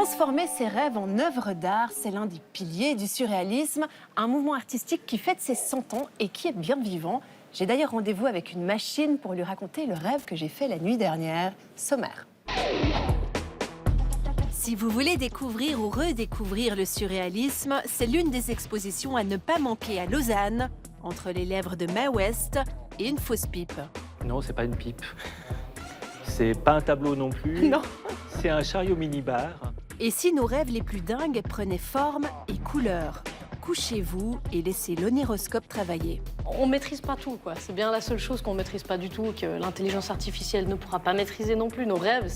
Transformer ses rêves en œuvres d'art, c'est l'un des piliers du surréalisme, un mouvement artistique qui fête ses 100 ans et qui est bien vivant. J'ai d'ailleurs rendez-vous avec une machine pour lui raconter le rêve que j'ai fait la nuit dernière. Sommaire. Si vous voulez découvrir ou redécouvrir le surréalisme, c'est l'une des expositions à ne pas manquer à Lausanne, entre les lèvres de Mae West et une fausse pipe. Non, c'est pas une pipe. C'est pas un tableau non plus. Non. C'est un chariot minibar. Et si nos rêves les plus dingues prenaient forme et couleur? Couchez-vous et laissez l'onéroscope travailler. On maîtrise pas tout, quoi. C'est bien la seule chose qu'on maîtrise pas du tout, que l'intelligence artificielle ne pourra pas maîtriser non plus. Nos rêves,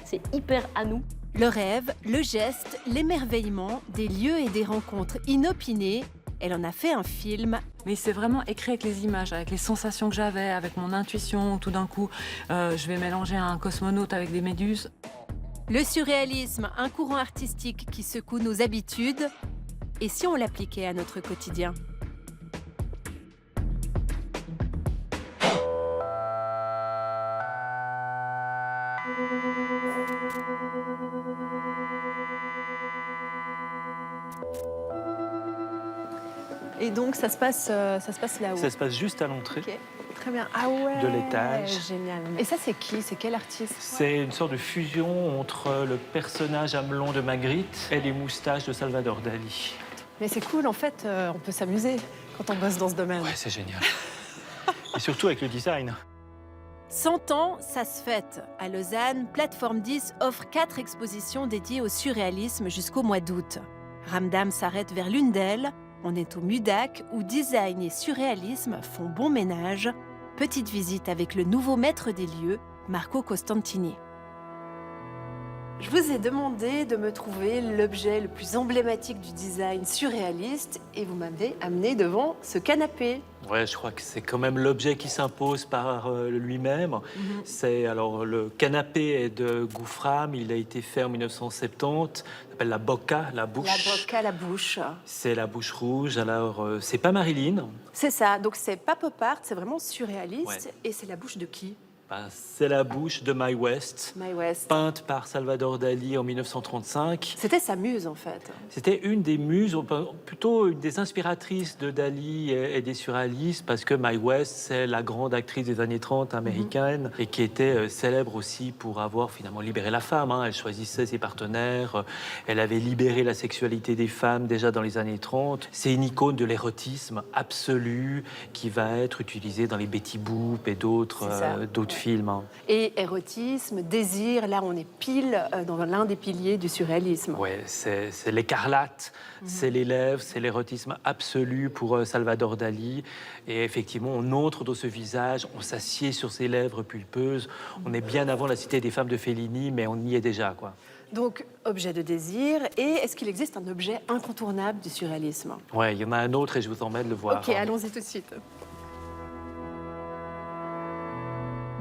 c'est hyper à nous. Le rêve, le geste, l'émerveillement, des lieux et des rencontres inopinées. Elle en a fait un film. Mais c'est vraiment écrit avec les images, avec les sensations que j'avais, avec mon intuition. Tout d'un coup, je vais mélanger un cosmonaute avec des méduses. Le surréalisme, un courant artistique qui secoue nos habitudes. Et si on l'appliquait à notre quotidien? Et donc, ça se passe là-haut. Ça se passe juste à l'entrée Ok, très bien. Ah ouais. de l'étage. Génial. Et ça, c'est qui? C'est quel artiste? C'est une sorte de fusion entre le personnage à melon de Magritte et les moustaches de Salvador Dali. Mais c'est cool, en fait, on peut s'amuser quand on bosse dans ce domaine. Ouais, c'est génial. Et surtout avec le design. 100 ans, ça se fête. À Lausanne, Plateforme 10 offre 4 expositions dédiées au surréalisme jusqu'au mois d'août. Ramdam s'arrête vers l'une d'elles. On est au MUDAC, où design et surréalisme font bon ménage. Petite visite avec le nouveau maître des lieux, Marco Costantini. Je vous ai demandé de me trouver l'objet le plus emblématique du design surréaliste et vous m'avez amené devant ce canapé. Ouais, je crois que c'est quand même l'objet qui s'impose par lui-même. C'est alors le canapé est de Gouffram, il a été fait en 1970. Ça s'appelle la Bocca, la bouche. La Bocca, la bouche. C'est la bouche rouge. Alors c'est pas Marilyn. C'est ça, donc c'est pas pop art, c'est vraiment surréaliste. Ouais. Et c'est la bouche de qui? C'est la bouche de Mae West, Mae West. peinte par Salvador Dali en 1935. C'était sa muse, en fait. C'était une des muses, plutôt une des inspiratrices de Dali et des surréalistes, parce que Mae West, c'est la grande actrice des années 30 américaine et qui était célèbre aussi pour avoir finalement libéré la femme. Elle choisissait ses partenaires, elle avait libéré la sexualité des femmes déjà dans les années 30. C'est une icône de l'érotisme absolu qui va être utilisée dans les Betty Boop et d'autres films. Et érotisme, désir, là on est pile dans l'un des piliers du surréalisme. Ouais, c'est l'écarlate, c'est les lèvres, c'est l'érotisme absolu pour Salvador Dali. Et effectivement, on entre dans ce visage, on s'assied sur ses lèvres pulpeuses. On est bien avant la Cité des femmes de Fellini, mais on y est déjà, quoi. Donc, objet de désir. Et est-ce qu'il existe un objet incontournable du surréalisme? Ouais, il y en a un autre et je vous emmène le voir. Ok, allons-y tout de suite.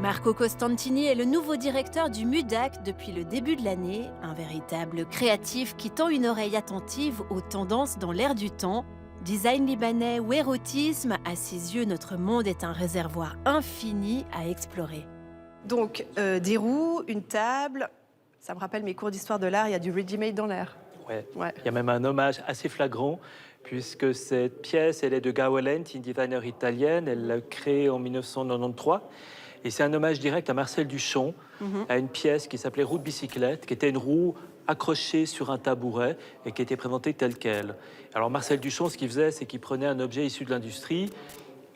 Marco Costantini est le nouveau directeur du MUDAC depuis le début de l'année, un véritable créatif qui tend une oreille attentive aux tendances dans l'air du temps. Design libanais ou érotisme, à ses yeux, notre monde est un réservoir infini à explorer. Donc, des roues, une table, ça me rappelle mes cours d'histoire de l'art, il y a du ready-made dans l'air. Ouais. Ouais. Il y a même un hommage assez flagrant, puisque cette pièce, elle est de Gawalent, une designer italienne, elle l'a créée en 1993. Et c'est un hommage direct à Marcel Duchamp, à une pièce qui s'appelait Roue de bicyclette, qui était une roue accrochée sur un tabouret et qui était présentée telle qu'elle. Alors Marcel Duchamp, ce qu'il faisait, c'est qu'il prenait un objet issu de l'industrie,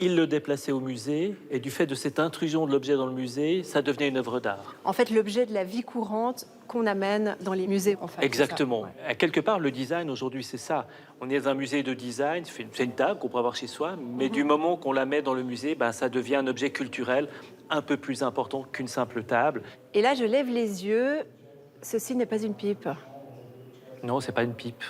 il le déplaçait au musée, et du fait de cette intrusion de l'objet dans le musée, ça devenait une œuvre d'art. En fait, l'objet de la vie courante qu'on amène dans les musées, en fait. Exactement. C'est ça, ouais. Quelque part, le design, aujourd'hui, c'est ça. On est dans un musée de design, c'est une table qu'on peut avoir chez soi, mais du moment qu'on la met dans le musée, ça devient un objet culturel un peu plus important qu'une simple table. Et là, je lève les yeux. Ceci n'est pas une pipe. Non, c'est pas une pipe.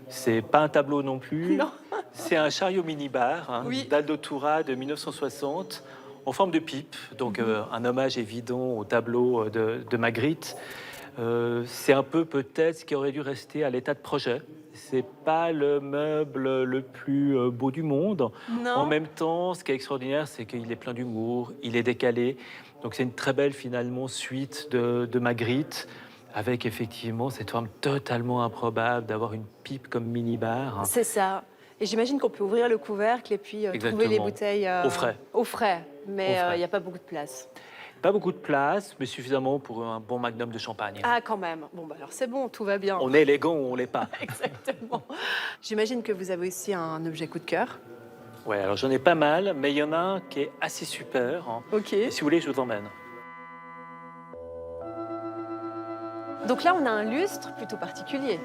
C'est pas un tableau non plus. Non. C'est un chariot minibar Oui. d'Aldo Toura de 1960 en forme de pipe. Donc un hommage évident au tableau de Magritte. C'est un peu peut-être ce qui aurait dû rester à l'état de projet. C'est pas le meuble le plus beau du monde. Non. En même temps, ce qui est extraordinaire, c'est qu'il est plein d'humour, il est décalé. Donc c'est une très belle finalement suite de Magritte. avec effectivement cette forme totalement improbable d'avoir une pipe comme mini-bar. C'est ça. Et j'imagine qu'on peut ouvrir le couvercle et puis trouver les Exactement. bouteilles Au frais. Au frais, mais Au frais. il n'y a pas beaucoup de place. Pas beaucoup de place, mais suffisamment pour un bon magnum de champagne. Ah, quand même. Bon, bah alors c'est bon, tout va bien. On est élégant ou on l'est pas. Exactement. J'imagine que vous avez aussi un objet coup de cœur. Ouais, alors j'en ai pas mal, mais il y en a un qui est assez super. Hein. Ok. Et si vous voulez, je vous emmène. Donc là, on a un lustre plutôt particulier.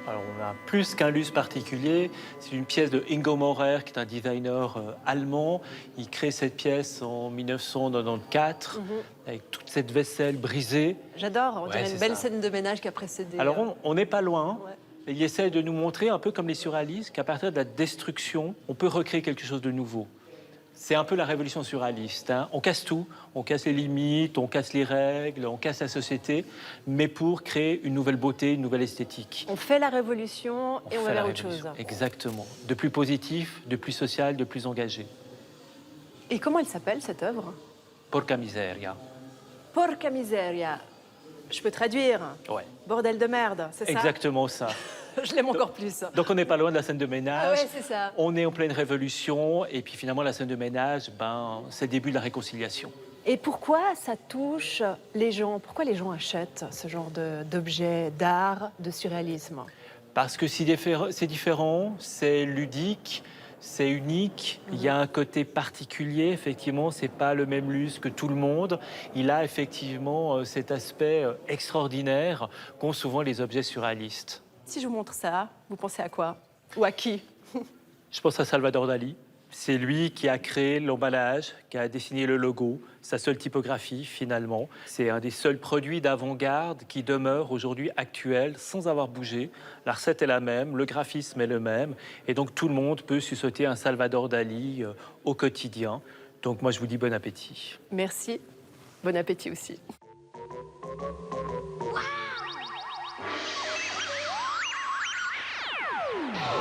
Alors, on a plus qu'un lustre particulier. C'est une pièce de Ingo Maurer, qui est un designer allemand. Il crée cette pièce en 1994, avec toute cette vaisselle brisée. J'adore, on Ouais, dirait une c'est belle ça. scène de ménage qui a précédé. Alors, on n'est pas loin. Ouais. Et il essaie de nous montrer, un peu comme les surréalistes, qu'à partir de la destruction, on peut recréer quelque chose de nouveau. C'est un peu la révolution surréaliste. Hein. On casse tout, on casse les limites, on casse les règles, on casse la société, mais pour créer une nouvelle beauté, une nouvelle esthétique. On fait la révolution et on va fait la vers autre révolution. chose. Exactement. De plus positif, de plus social, de plus engagé. Et comment elle s'appelle, cette œuvre? Porca miseria. Porca miseria. Je peux traduire. Ouais. Bordel de merde, c'est ça? Exactement ça. Je l'aime encore plus. Donc on n'est pas loin de la scène de ménage. Ah ouais, c'est ça. On est en pleine révolution et puis finalement la scène de ménage, c'est le début de la réconciliation. Et pourquoi ça touche les gens? Pourquoi les gens achètent ce genre d'objets, d'art, de surréalisme? Parce que c'est différent, c'est ludique, c'est unique. Il y a un côté particulier, effectivement, c'est pas le même lustre que tout le monde. Il a effectivement cet aspect extraordinaire qu'ont souvent les objets surréalistes. Si je vous montre ça, vous pensez à quoi? Ou à qui? Je pense à Salvador Dali. C'est lui qui a créé l'emballage, qui a dessiné le logo, sa seule typographie finalement. C'est un des seuls produits d'avant-garde qui demeure aujourd'hui actuel sans avoir bougé. La recette est la même, le graphisme est le même. Et donc tout le monde peut sursauter un Salvador Dali au quotidien. Donc moi je vous dis bon appétit. Merci. Bon appétit aussi.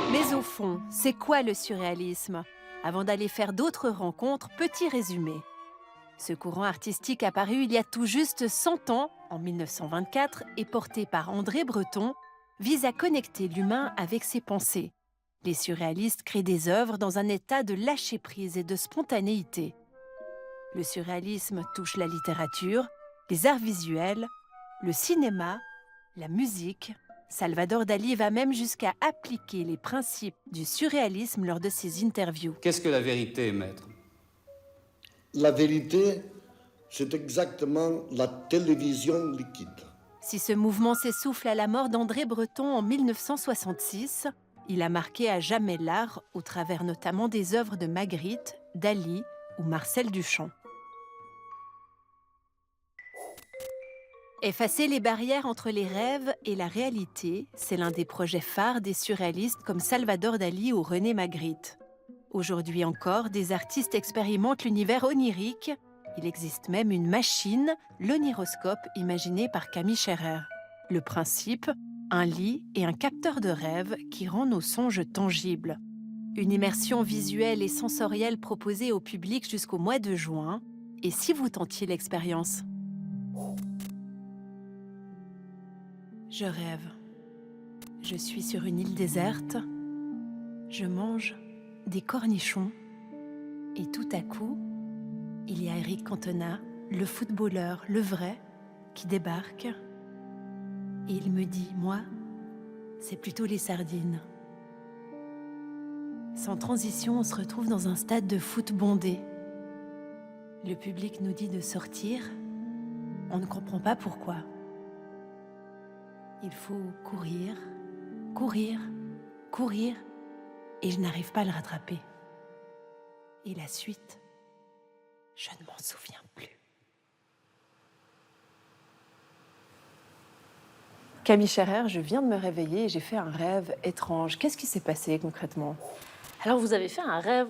Mais au fond, c'est quoi le surréalisme? Avant d'aller faire d'autres rencontres, petit résumé. Ce courant artistique apparu il y a tout juste 100 ans, en 1924, et porté par André Breton, vise à connecter l'humain avec ses pensées. Les surréalistes créent des œuvres dans un état de lâcher-prise et de spontanéité. Le surréalisme touche la littérature, les arts visuels, le cinéma, la musique. Salvador Dali va même jusqu'à appliquer les principes du surréalisme lors de ses interviews. Qu'est-ce que la vérité, maître? La vérité, c'est exactement la télévision liquide. Si ce mouvement s'essouffle à la mort d'André Breton en 1966, il a marqué à jamais l'art au travers notamment des œuvres de Magritte, Dali ou Marcel Duchamp. Effacer les barrières entre les rêves et la réalité, c'est l'un des projets phares des surréalistes comme Salvador Dali ou René Magritte. Aujourd'hui encore, des artistes expérimentent l'univers onirique. Il existe même une machine, l'oniroscope, imaginée par Camille Scherrer. Le principe, un lit et un capteur de rêve qui rend nos songes tangibles. Une immersion visuelle et sensorielle proposée au public jusqu'au mois de juin. Et si vous tentiez l'expérience? Je rêve. Je suis sur une île déserte. Je mange des cornichons. Et tout à coup, il y a Eric Cantona, le footballeur, le vrai, qui débarque. Et il me dit, moi, c'est plutôt les sardines. Sans transition, on se retrouve dans un stade de foot bondé. Le public nous dit de sortir. On ne comprend pas pourquoi. Il faut courir, courir, courir, et je n'arrive pas à le rattraper. Et la suite, je ne m'en souviens plus. Camille Scherrer, je viens de me réveiller et j'ai fait un rêve étrange. Qu'est-ce qui s'est passé concrètement? Alors, vous avez fait un rêve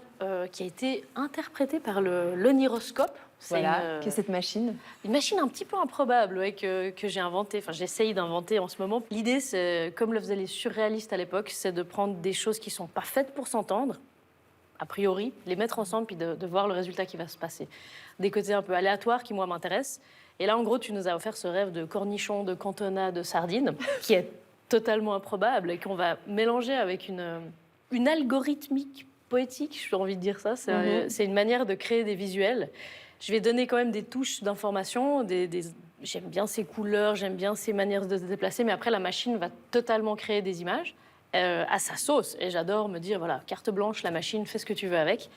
qui a été interprété par l'oniroscope. C'est Qu'est-ce que cette machine? une machine un petit peu improbable que j'ai inventée, enfin j'essaye d'inventer en ce moment. L'idée, c'est, comme le faisaient les surréalistes à l'époque, c'est de prendre des choses qui sont pas faites pour s'entendre, a priori, les mettre ensemble puis de voir le résultat qui va se passer. Des côtés un peu aléatoires qui, moi, m'intéressent. Et là, en gros, tu nous as offert ce rêve de cornichons, de cantonade, de sardines, qui est totalement improbable et qu'on va mélanger avec une algorithmique poétique, j'ai envie de dire ça. C'est une manière de créer des visuels. Je vais donner quand même des touches d'information, j'aime bien ces couleurs, j'aime bien ces manières de se déplacer, mais après, la machine va totalement créer des images à sa sauce. Et j'adore me dire, voilà, carte blanche, la machine, fais ce que tu veux avec.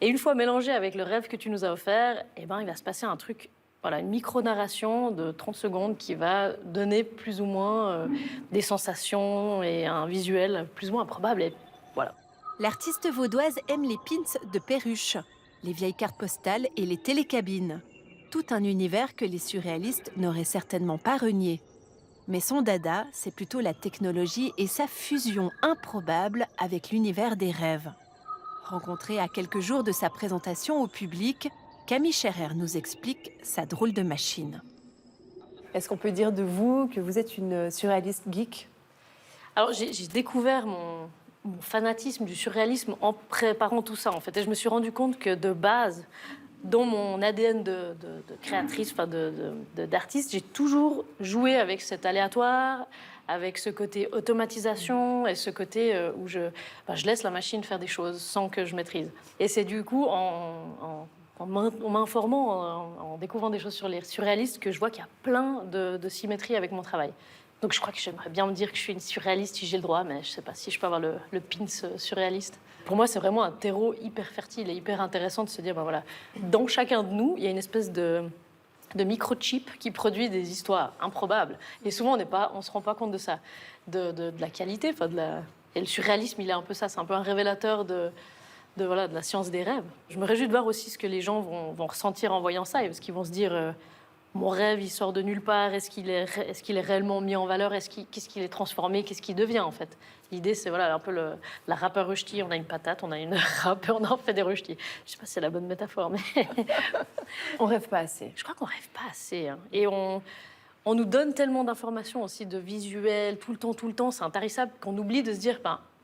Et une fois mélangé avec le rêve que tu nous as offert, eh ben, il va se passer un truc, voilà, une micro-narration de 30 secondes qui va donner plus ou moins des sensations et un visuel plus ou moins improbable. Et voilà. L'artiste vaudoise aime les pins de perruche, les vieilles cartes postales et les télécabines. Tout un univers que les surréalistes n'auraient certainement pas renié. Mais son dada, c'est plutôt la technologie et sa fusion improbable avec l'univers des rêves. Rencontrée à quelques jours de sa présentation au public, Camille Scherrer nous explique sa drôle de machine. Est-ce qu'on peut dire de vous que vous êtes une surréaliste geek? Alors, j'ai découvert mon fanatisme du surréalisme en préparant tout ça, en fait. Et je me suis rendu compte que, de base, dans mon ADN de créatrice, enfin d'artiste, j'ai toujours joué avec cet aléatoire, avec ce côté automatisation et ce côté où je laisse la machine faire des choses sans que je maîtrise. Et c'est du coup, en m'informant, en découvrant des choses sur les surréalistes, que je vois qu'il y a plein de symétries avec mon travail. Donc je crois que j'aimerais bien me dire que je suis une surréaliste si j'ai le droit, mais je ne sais pas si je peux avoir le pins surréaliste. Pour moi, c'est vraiment un terreau hyper fertile et hyper intéressant de se dire, ben voilà, dans chacun de nous, il y a une espèce de microchip qui produit des histoires improbables. Et souvent, on ne se rend pas compte de ça, de la qualité. Et le surréalisme, il est un peu ça, c'est un peu un révélateur de la science des rêves. Je me réjouis de voir aussi ce que les gens vont ressentir en voyant ça, parce qu'ils vont se dire... mon rêve, il sort de nulle part. Est-ce qu'il est réellement mis en valeur? Qu'est-ce qu'il est transformé? Qu'est-ce qu'il devient, en fait? L'idée, c'est voilà, un peu la râpe à rösti. On a une patate, on a une râpe et on en fait des röstis. Je ne sais pas si c'est la bonne métaphore, mais... On rêve pas assez. Je crois qu'on rêve pas assez. Hein. Et on nous donne tellement d'informations aussi, de visuels, tout le temps. C'est intarissable qu'on oublie de se dire...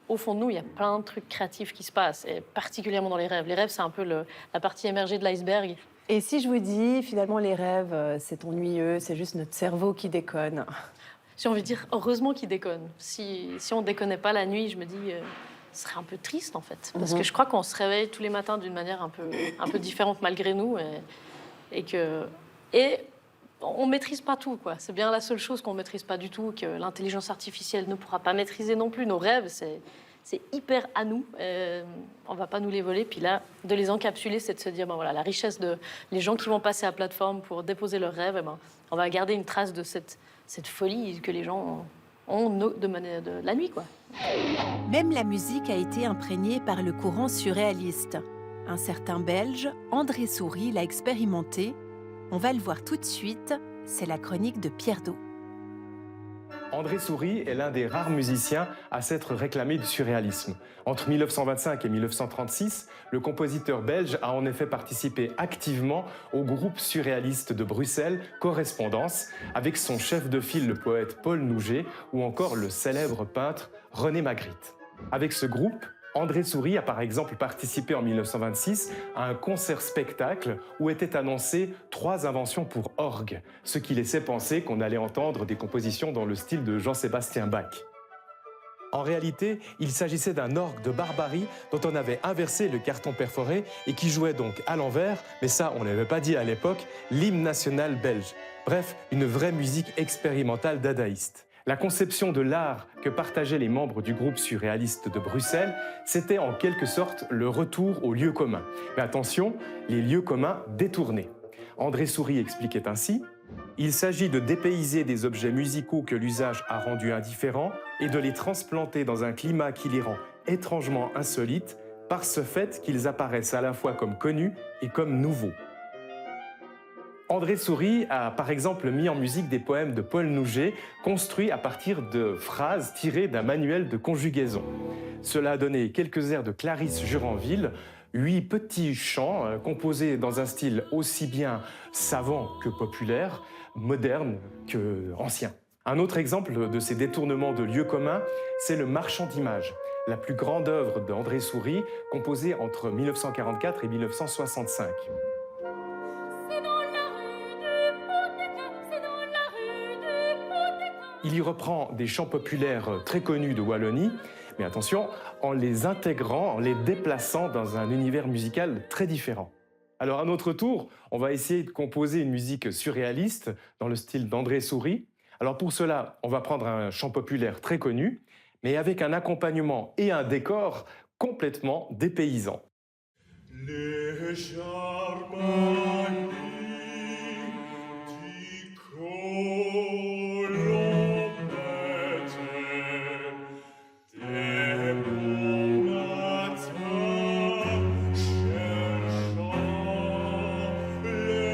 au fond de nous, il y a plein de trucs créatifs qui se passent, et particulièrement dans les rêves. Les rêves, c'est un peu la partie émergée de l'iceberg. Et si je vous dis, finalement, les rêves, c'est ennuyeux, c'est juste notre cerveau qui déconne? J'ai envie de dire, heureusement qu'ils déconnent. Si on ne déconnait pas la nuit, je me dis, ce serait un peu triste, en fait. Parce que je crois qu'on se réveille tous les matins d'une manière un peu différente malgré nous. Et on ne maîtrise pas tout, quoi. C'est bien la seule chose qu'on ne maîtrise pas du tout, que l'intelligence artificielle ne pourra pas maîtriser non plus. Nos rêves, c'est hyper à nous. On ne va pas nous les voler. Puis là, de les encapsuler, c'est de se dire, ben voilà, la richesse de les gens qui vont passer à la plateforme pour déposer leurs rêves, on va garder une trace de cette folie que les gens ont de la nuit, quoi. Même la musique a été imprégnée par le courant surréaliste. Un certain Belge, André Souris, l'a expérimenté. On va le voir tout de suite, c'est la chronique de Pierre Do. André Souris est l'un des rares musiciens à s'être réclamé du surréalisme. Entre 1925 et 1936, le compositeur belge a en effet participé activement au groupe surréaliste de Bruxelles, Correspondance, avec son chef de file, le poète Paul Nouget, ou encore le célèbre peintre René Magritte. Avec ce groupe, André Souris a par exemple participé en 1926 à un concert-spectacle où étaient annoncées 3 inventions pour orgue, ce qui laissait penser qu'on allait entendre des compositions dans le style de Jean-Sébastien Bach. En réalité, il s'agissait d'un orgue de Barbarie dont on avait inversé le carton perforé et qui jouait donc à l'envers, mais ça on n'avait pas dit à l'époque, l'hymne national belge. Bref, une vraie musique expérimentale dadaïste. La conception de l'art que partageaient les membres du groupe surréaliste de Bruxelles, c'était en quelque sorte le retour aux lieux communs. Mais attention, les lieux communs détournés. André Souris expliquait ainsi « Il s'agit de dépayser des objets musicaux que l'usage a rendus indifférents et de les transplanter dans un climat qui les rend étrangement insolites par ce fait qu'ils apparaissent à la fois comme connus et comme nouveaux. » André Souris a par exemple mis en musique des poèmes de Paul Nouget construits à partir de phrases tirées d'un manuel de conjugaison. Cela a donné quelques airs de Clarisse Juranville, 8 petits chants composés dans un style aussi bien savant que populaire, moderne que ancien. Un autre exemple de ces détournements de lieux communs, c'est le Marchand d'images, la plus grande œuvre d'André Souris, composée entre 1944 et 1965. Il y reprend des chants populaires très connus de Wallonie, mais attention, en les intégrant, en les déplaçant dans un univers musical très différent. Alors à notre tour, on va essayer de composer une musique surréaliste dans le style d'André Souris. Alors pour cela, on va prendre un chant populaire très connu, mais avec un accompagnement et un décor complètement dépaysant. Les charmants di Colombette, des bons matins cherchant les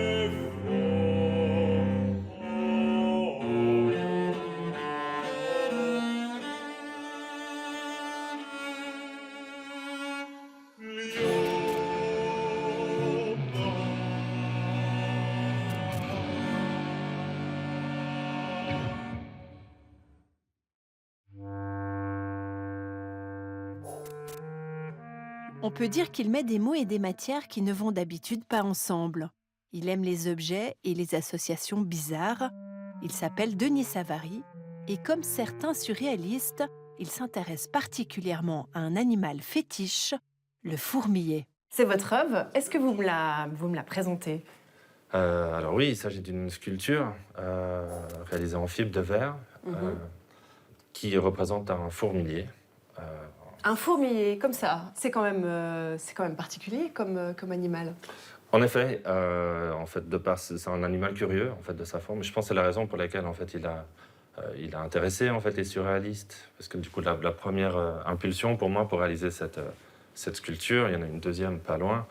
On peut dire qu'il met des mots et des matières qui ne vont d'habitude pas ensemble. Il aime les objets et les associations bizarres. Il s'appelle Denis Savary et comme certains surréalistes, il s'intéresse particulièrement à un animal fétiche, le fourmilier. C'est votre œuvre. Est-ce que vous me la présentez? Alors oui, il s'agit d'une sculpture réalisée en fibre de verre qui représente un fourmilier. Un fourmilier, comme ça, c'est quand même particulier comme animal. En effet, de par c'est un animal curieux en fait de sa forme. Je pense que c'est la raison pour laquelle en fait il a intéressé en fait les surréalistes, parce que du coup la première impulsion pour moi pour réaliser cette sculpture, il y en a une deuxième pas loin.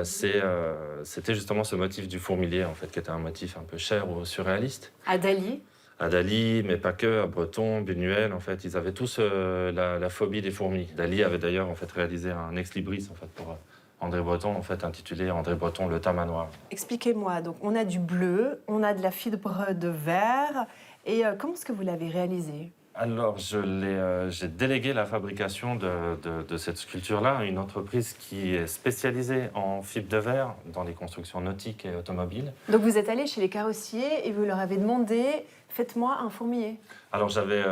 C'était justement ce motif du fourmilier en fait qui était un motif un peu cher aux surréalistes. À Dali? À Dali, mais pas que, à Breton, Buñuel, en fait, ils avaient tous la phobie des fourmis. Dali avait d'ailleurs en fait réalisé un ex-libris en fait pour André Breton, en fait intitulé André Breton le tamanoir. Expliquez-moi. Donc on a du bleu, on a de la fibre de verre, et comment est-ce que vous l'avez réalisé? Alors j'ai délégué la fabrication de cette sculpture-là à une entreprise qui est spécialisée en fibre de verre dans les constructions nautiques et automobiles. Donc vous êtes allé chez les carrossiers et vous leur avez demandé faites-moi un fourmilier. Alors j'avais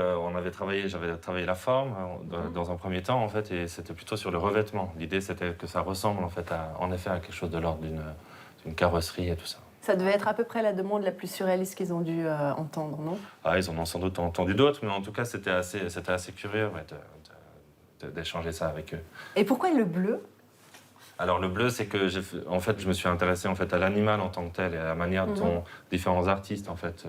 travaillé la forme dans un premier temps en fait, et c'était plutôt sur le revêtement. L'idée c'était que ça ressemble en fait à quelque chose de l'ordre d'une carrosserie et tout ça. Ça devait être à peu près la demande la plus surréaliste qu'ils ont dû entendre, non? Ah, ils en ont sans doute entendu d'autres, mais en tout cas c'était assez curieux d'échanger ça avec eux. Et pourquoi le bleu? Alors le bleu, c'est que je me suis intéressé en fait à l'animal en tant que tel et à la manière dont différents artistes en fait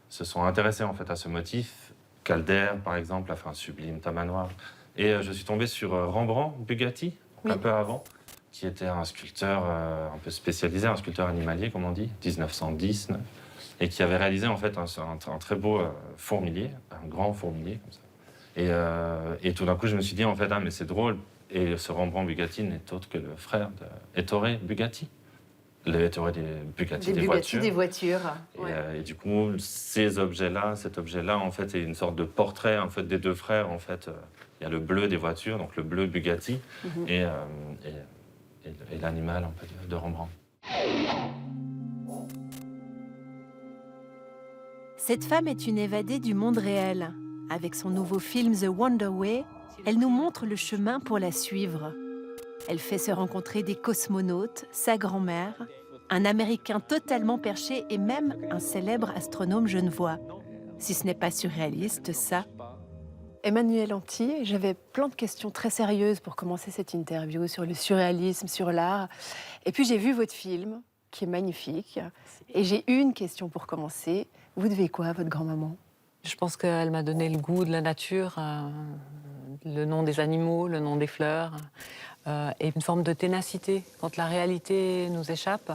se sont intéressés en fait à ce motif. Calder, par exemple, a fait un sublime tamanoir. Et je suis tombé sur Rembrandt Bugatti, un peu avant, qui était un sculpteur un peu spécialisé, un sculpteur animalier, comme on dit, 1910, et qui avait réalisé en fait un très beau fourmilier, un grand fourmilier comme ça. Et tout d'un coup, je me suis dit en fait, ah mais c'est drôle. Et ce Rembrandt Bugatti n'est autre que le frère d'Ettore Bugatti. Le Ettore des Bugatti des voitures. Des voitures. Et du coup, cet objet-là, en fait, est une sorte de portrait en fait des deux frères. En fait, il y a le bleu des voitures, donc le bleu Bugatti, et l'animal en fait, de Rembrandt. Cette femme est une évadée du monde réel. Avec son nouveau film The Wonder Way, elle nous montre le chemin pour la suivre. Elle fait se rencontrer des cosmonautes, sa grand-mère, un Américain totalement perché et même un célèbre astronome genevois. Si ce n'est pas surréaliste, ça. Emmanuel Anti, j'avais plein de questions très sérieuses pour commencer cette interview sur le surréalisme, sur l'art. Et puis j'ai vu votre film, qui est magnifique. Et j'ai une question pour commencer. Vous devez quoi à votre grand-maman? Je pense qu'elle m'a donné le goût de la nature, le nom des animaux, le nom des fleurs, et une forme de ténacité quand la réalité nous échappe.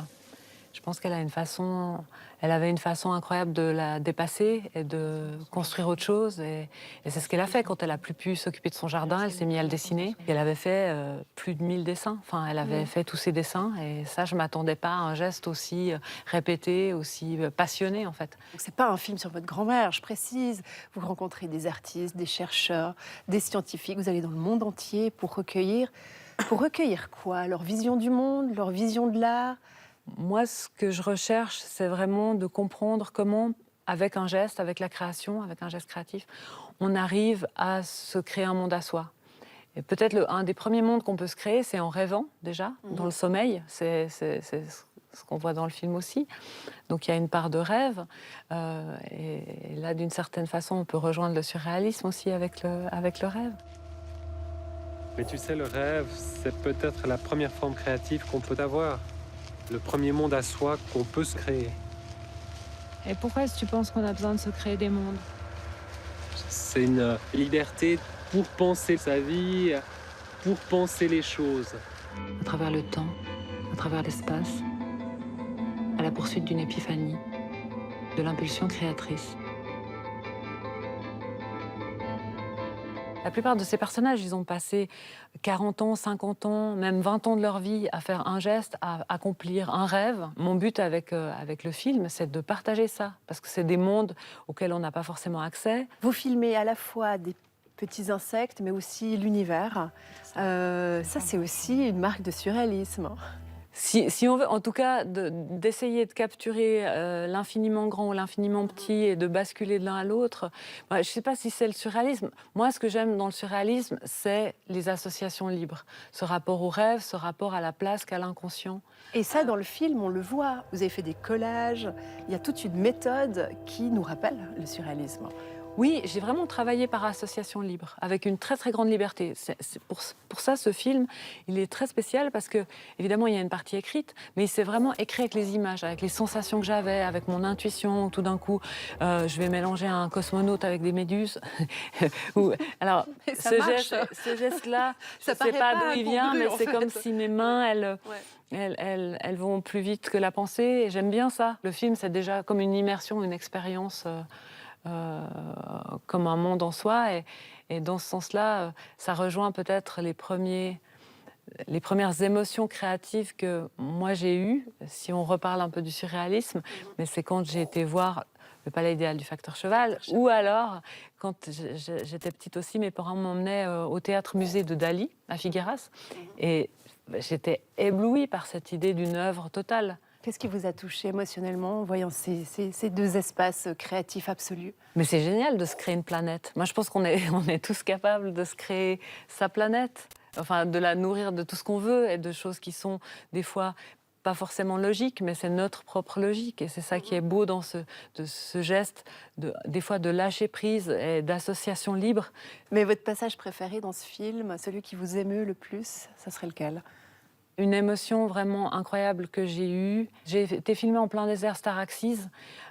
Je pense qu'elle avait une façon incroyable de la dépasser et de construire autre chose. Et c'est ce qu'elle a fait quand elle a plus pu s'occuper de son jardin. Elle s'est mise à le dessiner. Et elle avait fait plus de 1000 dessins. Enfin, elle avait fait tous ses dessins. Et ça, je ne m'attendais pas à un geste aussi répété, aussi passionné, en fait. Donc c'est pas un film sur votre grand-mère, je précise. Vous rencontrez des artistes, des chercheurs, des scientifiques. Vous allez dans le monde entier pour recueillir quoi? Leur vision du monde, leur vision de l'art? Moi, ce que je recherche, c'est vraiment de comprendre comment, avec un geste, avec la création, avec un geste créatif, on arrive à se créer un monde à soi. Et peut-être un des premiers mondes qu'on peut se créer, c'est en rêvant déjà, dans le sommeil. C'est ce qu'on voit dans le film aussi. Donc il y a une part de rêve. Et là, d'une certaine façon, on peut rejoindre le surréalisme aussi avec le rêve. Mais tu sais, le rêve, c'est peut-être la première forme créative qu'on peut avoir. Le premier monde à soi qu'on peut se créer. Et pourquoi est-ce que tu penses qu'on a besoin de se créer des mondes? C'est une liberté pour penser sa vie, pour penser les choses. À travers le temps, à travers l'espace, à la poursuite d'une épiphanie, de l'impulsion créatrice. La plupart de ces personnages, ils ont passé 40 ans, 50 ans, même 20 ans de leur vie à faire un geste, à accomplir un rêve. Mon but avec le film, c'est de partager ça, parce que c'est des mondes auxquels on n'a pas forcément accès. Vous filmez à la fois des petits insectes, mais aussi l'univers. Ça, c'est aussi une marque de surréalisme. Si on veut, en tout cas, d'essayer de capturer l'infiniment grand ou l'infiniment petit et de basculer de l'un à l'autre, je ne sais pas si c'est le surréalisme. Moi, ce que j'aime dans le surréalisme, c'est les associations libres. Ce rapport au rêve, ce rapport à la place qu'a l'inconscient. Et ça, dans le film, on le voit. Vous avez fait des collages. Il y a toute une méthode qui nous rappelle le surréalisme. Oui, j'ai vraiment travaillé par association libre, avec une très très grande liberté. Pour ça, ce film, il est très spécial parce que, évidemment, il y a une partie écrite, mais il s'est vraiment écrit avec les images, avec les sensations que j'avais, avec mon intuition. Tout d'un coup, je vais mélanger un cosmonaute avec des méduses. Alors, ce geste-là, je ne sais pas d'où il vient, mais c'est comme si mes mains, elles vont plus vite que la pensée. Et j'aime bien ça. Le film, c'est déjà comme une immersion, une expérience. Comme un monde en soi. Et dans ce sens-là, ça rejoint peut-être les premières émotions créatives que moi j'ai eues, si on reparle un peu du surréalisme, mais c'est quand j'ai été voir le Palais idéal du Facteur Cheval, ou alors, quand j'étais petite aussi, mes parents m'emmenaient au théâtre-musée de Dali, à Figueras, et j'étais éblouie par cette idée d'une œuvre totale. Qu'est-ce qui vous a touché émotionnellement en voyant ces deux espaces créatifs absolus? Mais c'est génial de se créer une planète. Moi, je pense qu'on est tous capables de se créer sa planète, enfin de la nourrir de tout ce qu'on veut et de choses qui sont des fois pas forcément logiques, mais c'est notre propre logique. Et c'est ça qui est beau dans ce geste, des fois de lâcher prise et d'association libre. Mais votre passage préféré dans ce film, celui qui vous émeut le plus, ça serait lequel? Une émotion vraiment incroyable que j'ai eue. J'ai été filmée en plein désert Staraxis,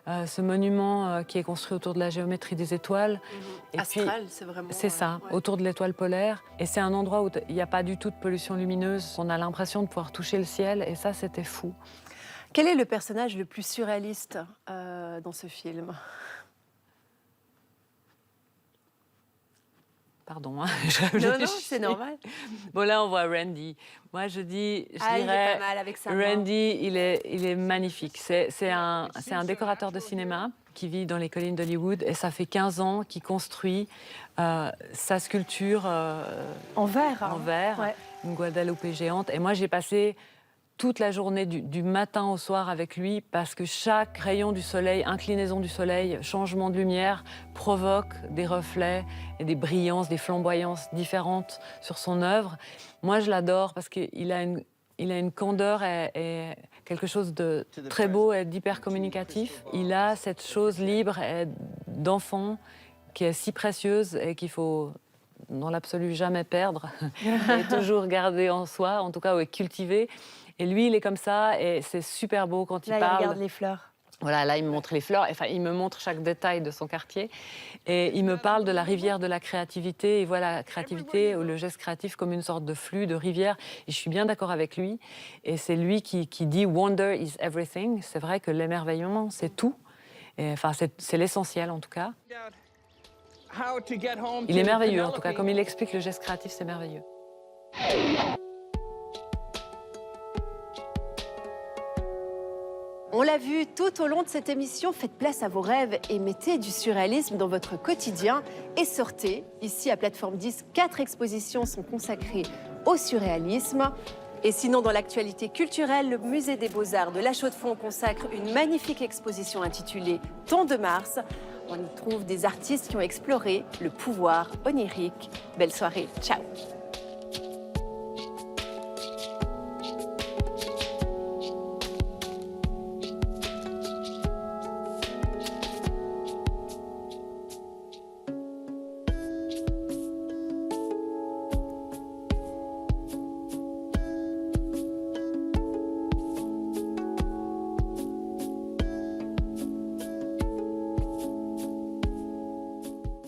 ce monument qui est construit autour de la géométrie des étoiles. Et Astral, c'est vraiment... C'est ça, autour de l'étoile polaire. Et c'est un endroit où il n'y a pas du tout de pollution lumineuse. On a l'impression de pouvoir toucher le ciel, et ça, c'était fou. Quel est le personnage le plus surréaliste dans ce film? Pardon, Non, c'est normal. Bon, là, on voit Randy. Moi, je dirais... Il est pas mal avec sa main. Randy, il est magnifique. C'est un décorateur de cinéma qui vit dans les collines d'Hollywood, et ça fait 15 ans qu'il construit sa sculpture en verre. En verre, ouais. Une Guadalupe géante. Et moi, j'ai passé toute la journée du matin au soir avec lui, parce que chaque rayon du soleil, inclinaison du soleil, changement de lumière provoque des reflets et des brillances, des flamboyances différentes sur son œuvre. Moi, je l'adore parce qu'il a une candeur et quelque chose de très beau et d'hyper communicatif. Il a cette chose libre et d'enfant qui est si précieuse et qu'il faut dans l'absolu jamais perdre et toujours garder en soi, en tout cas, ou cultiver. Et lui, il est comme ça, et c'est super beau quand il parle. Il regarde les fleurs. Voilà, là, il me montre les fleurs, enfin, il me montre chaque détail de son quartier. Et il me parle de la rivière de la créativité. Il voit la créativité ou le geste créatif comme une sorte de flux, de rivière. Et je suis bien d'accord avec lui. Et c'est lui qui dit « Wonder is everything ». C'est vrai que l'émerveillement, c'est tout. Et, enfin, c'est l'essentiel, en tout cas. Il est merveilleux, en tout cas. Comme il explique le geste créatif, c'est merveilleux. On l'a vu tout au long de cette émission, faites place à vos rêves et mettez du surréalisme dans votre quotidien et sortez. Ici, à Plateforme 10, 4 expositions sont consacrées au surréalisme. Et sinon, dans l'actualité culturelle, le Musée des Beaux-Arts de La Chaux-de-Fonds consacre une magnifique exposition intitulée Ton de Mars. On y trouve des artistes qui ont exploré le pouvoir onirique. Belle soirée, ciao!